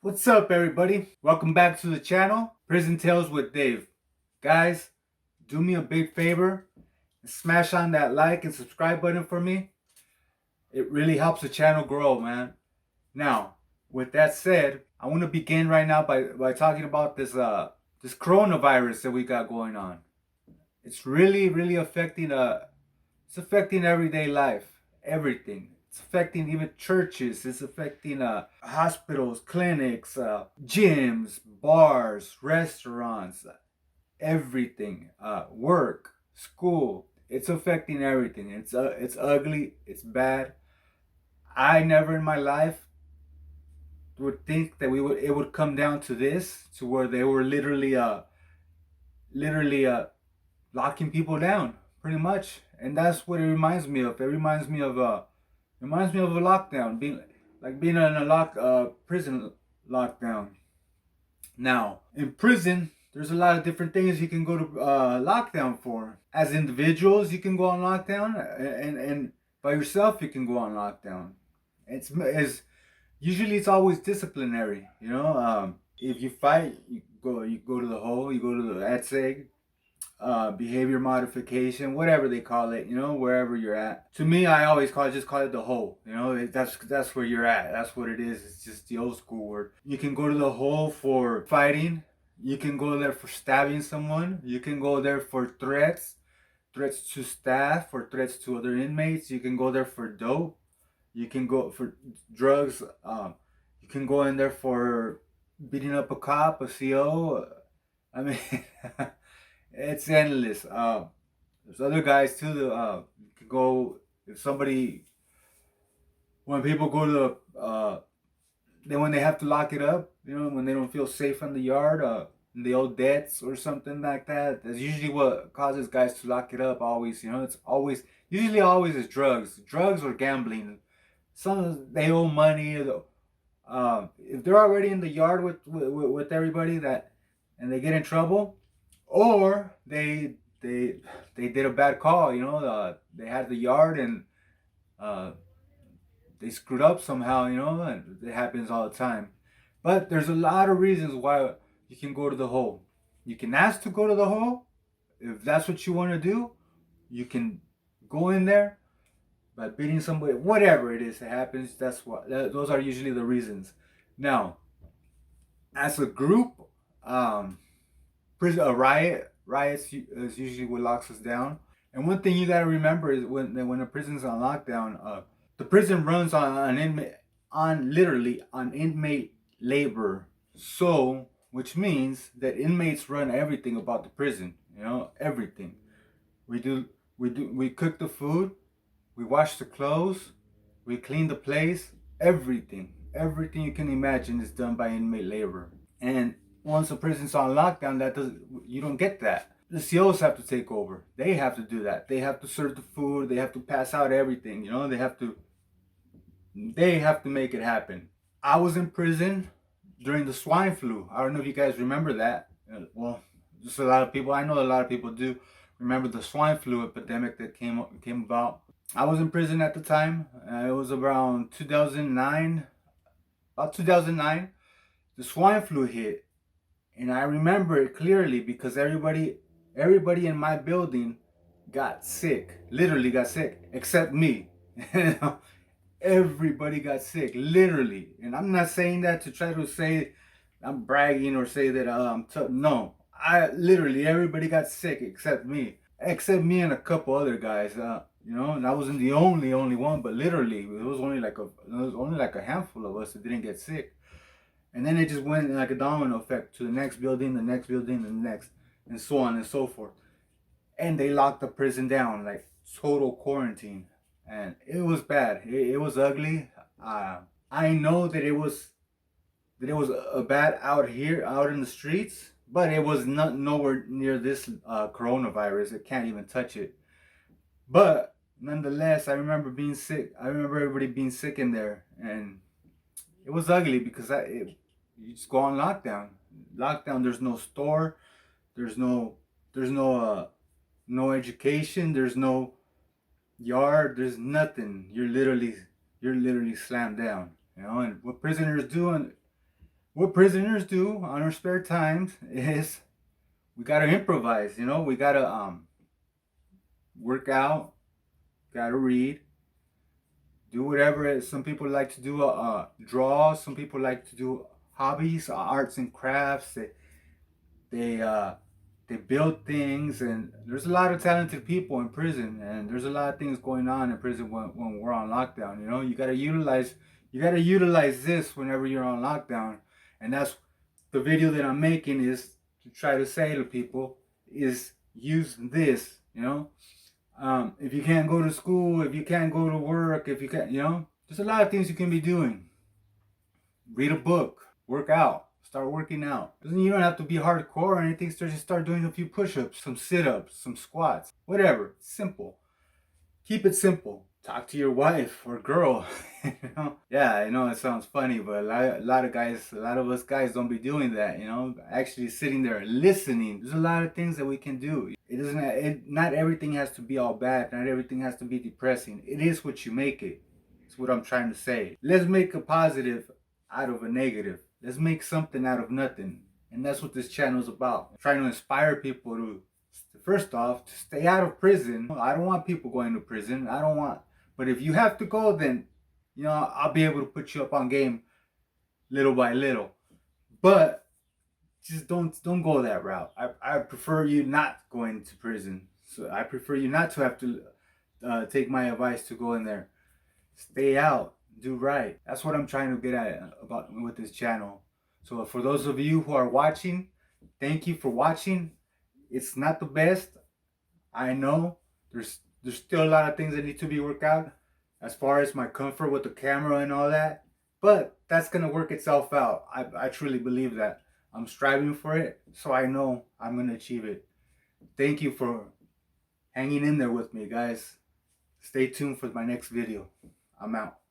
What's up, everybody? Welcome back to the channel, Prison Tales with Dave. Guys, do me a big favor and smash on that like and subscribe button for me. It really helps the channel grow, man. Now, with that said, I want to begin right now by talking about this coronavirus that we got going on. It's really affecting it's affecting everyday life, everything. It's affecting even churches. It's affecting hospitals, clinics, gyms, bars, restaurants, everything. Work, school. It's affecting everything. It's ugly. It's bad. I never in my life would think that it would come down to this, to where they were literally locking people down, pretty much. And that's what it reminds me of. It reminds me of a lockdown, being in a prison lockdown. Now, in prison, there's a lot of different things you can go to lockdown for. As individuals, you can go on lockdown, and by yourself, you can go on lockdown. It's usually it's always disciplinary. If you fight, you go to the hole, you go to the ATSEG, behavior modification, whatever they call it, wherever you're at. To me, I always call it the hole. That's where you're at. That's what it is. It's just the old school word. You can go to the hole for fighting. You can go there for stabbing someone. You can go there for threats to staff or threats to other inmates. You can go there for dope. You can go for drugs. You can go in there for beating up a cop, a CO. I mean, it's endless. There's other guys too. You could go if somebody when people go to then when they have to lock it up, when they don't feel safe in the yard, they owe debts or something like that. That's usually what causes guys to lock it up. Always, it's always is drugs or gambling. Some they owe money. If they're already in the yard with everybody and they get in trouble, or they did a bad call. They had the yard and they screwed up somehow. And it happens all the time. But there's a lot of reasons why you can go to the hole. You can ask to go to the hole. If that's what you want to do, you can go in there by beating somebody, whatever it is that happens. Those are usually the reasons. Now, as a group, a riots is usually what locks us down. And one thing you gotta remember is when a prison's on lockdown, the prison runs literally on inmate labor. So, which means that inmates run everything about the prison. Everything. We cook the food, we wash the clothes, we clean the place. Everything you can imagine is done by inmate labor. And once a prison's on lockdown, you don't get that. The COs have to take over. They have to do that. They have to serve the food. They have to pass out everything. They have to make it happen. I was in prison during the swine flu. I don't know if you guys remember that. Well, just a lot of people. I know a lot of people do remember the swine flu epidemic that came about. I was in prison at the time. It was around 2009. About 2009, the swine flu hit. And I remember it clearly because everybody in my building got sick. Literally got sick, except me. Everybody got sick, literally. And I'm not saying that to try to say I'm bragging or say that I'm tough. No, everybody got sick except me. And a couple other guys. And I wasn't the only one, but literally it was only like a handful of us that didn't get sick. And then it just went like a domino effect to the next building, the next building, and the next, and so on and so forth. And they locked the prison down, like total quarantine. And it was bad. It was ugly. I know that it was a bad out in the streets, but it was not nowhere near this coronavirus. It can't even touch it. But nonetheless, I remember being sick. I remember everybody being sick in there, and it was ugly because you just go on lockdown. Lockdown. There's no store. There's no education. There's no yard. There's nothing. You're literally slammed down. And what prisoners do, and what prisoners do on our spare times is we gotta improvise. You know, we gotta work out, gotta read, do whatever. Some people like to do draw. Some people like to do hobbies, arts and crafts. They uh, they build things, and there's a lot of talented people in prison, and there's a lot of things going on in prison when we're on lockdown. You know, you gotta utilize this whenever you're on lockdown, and that's the video that I'm making is to try to say to people is use this. You know, if you can't go to school, if you can't go to work, if you can't, you know, there's a lot of things you can be doing. Read a book, work out, start working out. You don't have to be hardcore or anything. Just start doing a few push-ups, some sit-ups, some squats, whatever. Simple. Keep it simple. Talk to your wife or girl. You know? Yeah, I know it sounds funny, but a lot of us guys don't be doing that. You know, actually sitting there listening. There's a lot of things that we can do. It doesn't. Not everything has to be all bad. Not everything has to be depressing. It is what you make it. That's what I'm trying to say. Let's make a positive out of a negative. Let's make something out of nothing. And that's what this channel is about. I'm trying to inspire people to, first off, to stay out of prison. I don't want people going to prison. I don't want, but if you have to go, then, you know, I'll be able to put you up on game little by little. But just don't go that route. I prefer you not going to prison. So I prefer you not to have to take my advice to go in there. Stay out, do right. That's what I'm trying to get at about with this channel. So for those of you who are watching, thank you for watching. It's not the best. I know there's still a lot of things that need to be worked out as far as my comfort with the camera and all that. But that's gonna work itself out. I truly believe that. I'm striving for it, so I know I'm gonna achieve it. Thank you for hanging in there with me, guys. Stay tuned for my next video. I'm out.